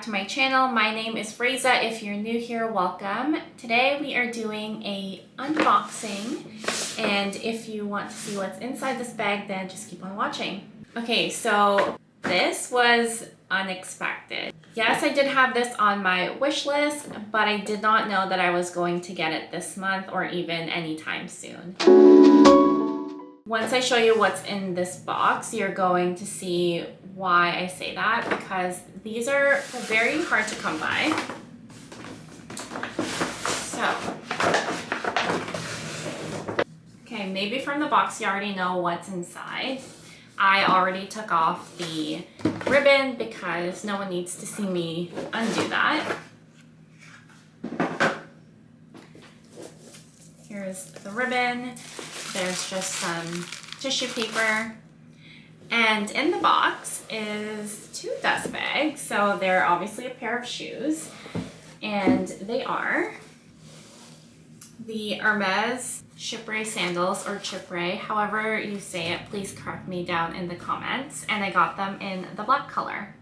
back to my channel. My name is Raisa. If you're new here, welcome. Today we are doing a unboxing, and if you want to see what's inside this bag, then just keep on watching. Okay, so this was unexpected. Yes, I did have this on my wish list, but I did not know that I was going to get it this month or even anytime soon. Once I show you what's in this box, you're going to see why I say that, because these are very hard to come by. So, okay, maybe from the box you already know what's inside. I already took off the ribbon because no one needs to see me undo that. Here's the ribbon. There's just some tissue paper. And in the box is 2 dust bags. So they're obviously a pair of shoes. And they are the Hermes Chypre Sandals, or Chypre, however you say it, please correct me down in the comments. And I got them in the black color.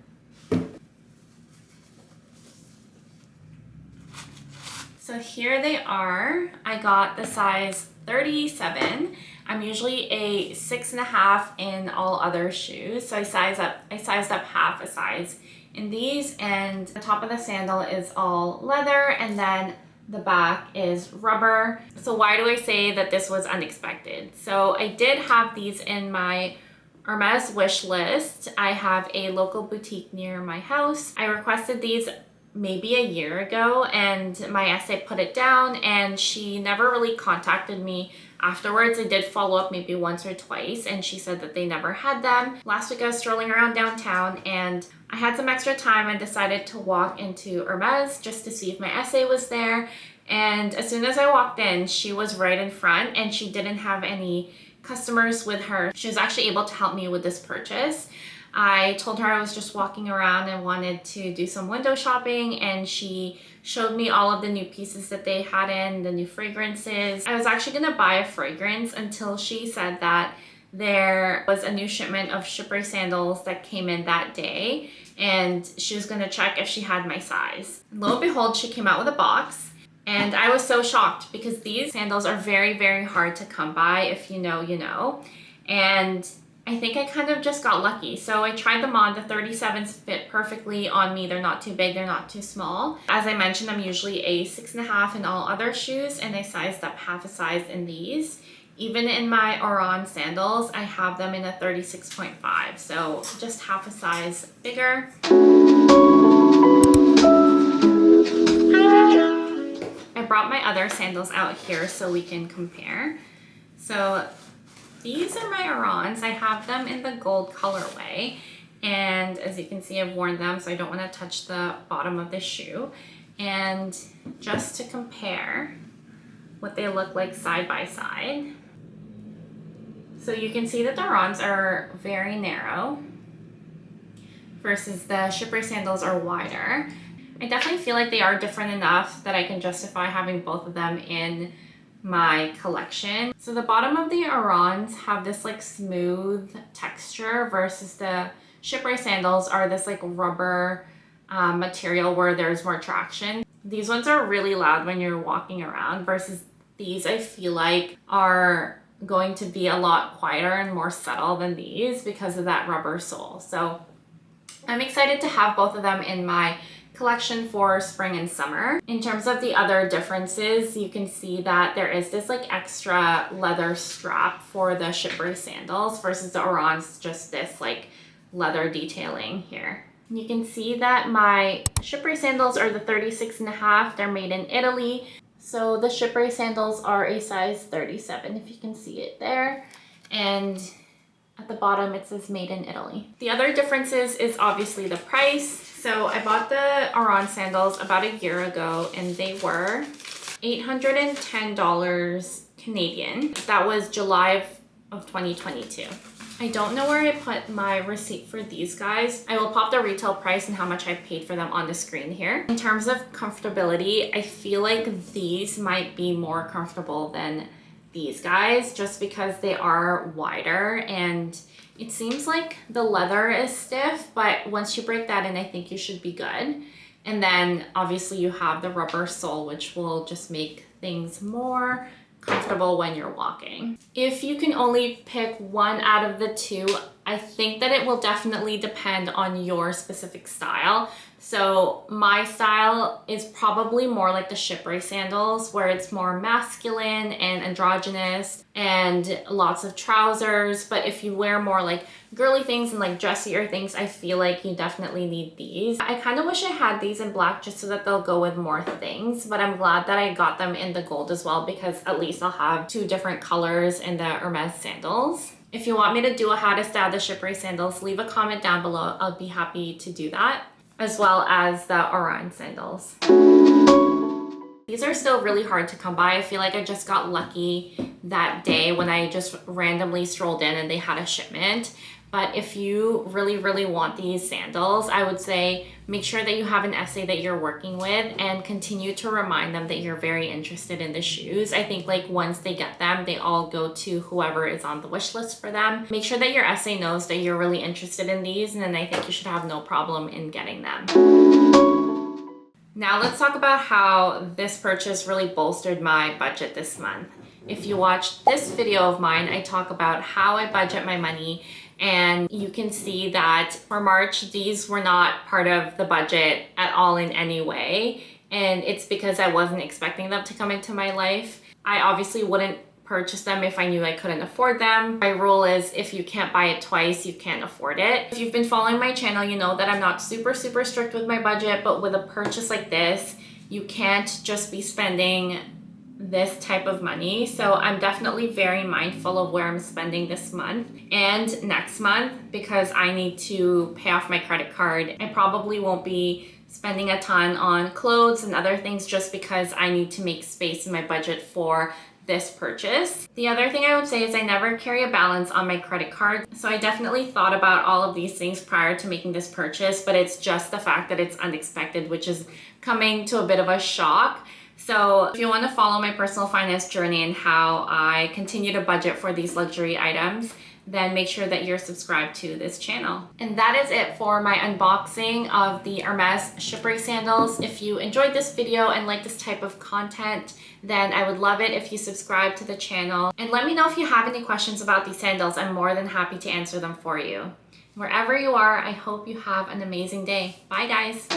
So here they are. I got the size 37. I'm usually a 6.5 in all other shoes. So I sized up half a size in these, and the top of the sandal is all leather, and then the back is rubber. So why do I say that this was unexpected? So I did have these in my Hermes wish list. I have a local boutique near my house. I requested these maybe a year ago, and my SA put it down, and she never really contacted me afterwards. I did follow up maybe once or twice, and she said that they never had them. Last week I was strolling around downtown and I had some extra time. I decided to walk into Hermes just to see if my SA was there, and as soon as I walked in, she was right in front, and she didn't have any customers with her. She was actually able to help me with this purchase. I told her I was just walking around and wanted to do some window shopping, and she showed me all of the new pieces that they had in, the new fragrances. I was actually gonna buy a fragrance until she said that there was a new shipment of Chypre sandals that came in that day, and she was gonna check if she had my size. Lo and behold, she came out with a box, and I was so shocked because these sandals are very, very hard to come by. If you know, you know. And I think I kind of just got lucky. So I tried them on. The 37s fit perfectly on me. They're not too big, they're not too small. As I mentioned, I'm usually a 6.5 in all other shoes, and I sized up half a size in these. Even in my Oran Sandals, I have them in a 36.5, so just half a size bigger. I brought my other sandals out here so we can compare. So these are my Orans. I have them in the gold colorway, and as you can see, I've worn them, so I don't want to touch the bottom of the shoe. And just to compare what they look like side by side. So you can see that the Orans are very narrow versus the Chypre sandals are wider. I definitely feel like they are different enough that I can justify having both of them in my collection. So the bottom of the Orans have this like smooth texture versus the Chypre sandals are this like rubber material where there's more traction. These ones are really loud when you're walking around versus these I feel like are going to be a lot quieter and more subtle than these because of that rubber sole. So I'm excited to have both of them in my collection for spring and summer. In terms of the other differences, you can see that there is this like extra leather strap for the Chypre sandals versus the Orans, just this like leather detailing here. You can see that my Chypre sandals are the 36.5. They're made in Italy. So the Chypre sandals are a size 37, if you can see it there. And at the bottom it says made in Italy. The other differences is obviously the price. So I bought the Oran sandals about a year ago, and they were $810 Canadian. That was July of 2022. I don't know where I put my receipt for these guys. I will pop the retail price and how much I paid for them on the screen here. In terms of comfortability, I feel like these might be more comfortable than these guys just because they are wider, and it seems like the leather is stiff, but once you break that in, I think you should be good. And then obviously you have the rubber sole, which will just make things more comfortable when you're walking. If you can only pick one out of the two, I think that it will definitely depend on your specific style. So my style is probably more like the Chypre sandals, where it's more masculine and androgynous and lots of trousers. But if you wear more like girly things and like dressier things, I feel like you definitely need these. I kind of wish I had these in black just so that they'll go with more things, but I'm glad that I got them in the gold as well, because at least I'll have two different colors in the Hermes sandals. If you want me to do a how to style the Chypre sandals, leave a comment down below. I'll be happy to do that, as well as the Oran sandals. These are still really hard to come by. I feel like I just got lucky that day when I just randomly strolled in and they had a shipment. But if you really, really want these sandals, I would say make sure that you have an essay that you're working with and continue to remind them that you're very interested in the shoes. I think like once they get them, they all go to whoever is on the wish list for them. Make sure that your essay knows that you're really interested in these, and then I think you should have no problem in getting them. Now let's talk about how this purchase really bolstered my budget this month. If you watched this video of mine, I talk about how I budget my money, and you can see that for March, these were not part of the budget at all in any way. And it's because I wasn't expecting them to come into my life. I obviously wouldn't purchase them if I knew I couldn't afford them. My rule is if you can't buy it twice, you can't afford it. If you've been following my channel, you know that I'm not super strict with my budget, but with a purchase like this, you can't just be spending this type of money. So I'm definitely very mindful of where I'm spending this month and next month, because I need to pay off my credit card. I probably won't be spending a ton on clothes and other things just because I need to make space in my budget for this purchase. The other thing I would say is I never carry a balance on my credit card. So I definitely thought about all of these things prior to making this purchase, but it's just the fact that it's unexpected, which is coming to a bit of a shock. So if you want to follow my personal finance journey and how I continue to budget for these luxury items, then make sure that you're subscribed to this channel. And that is it for my unboxing of the Hermes Chypre sandals. If you enjoyed this video and like this type of content, then I would love it if you subscribe to the channel. And let me know if you have any questions about these sandals. I'm more than happy to answer them for you. Wherever you are, I hope you have an amazing day. Bye guys.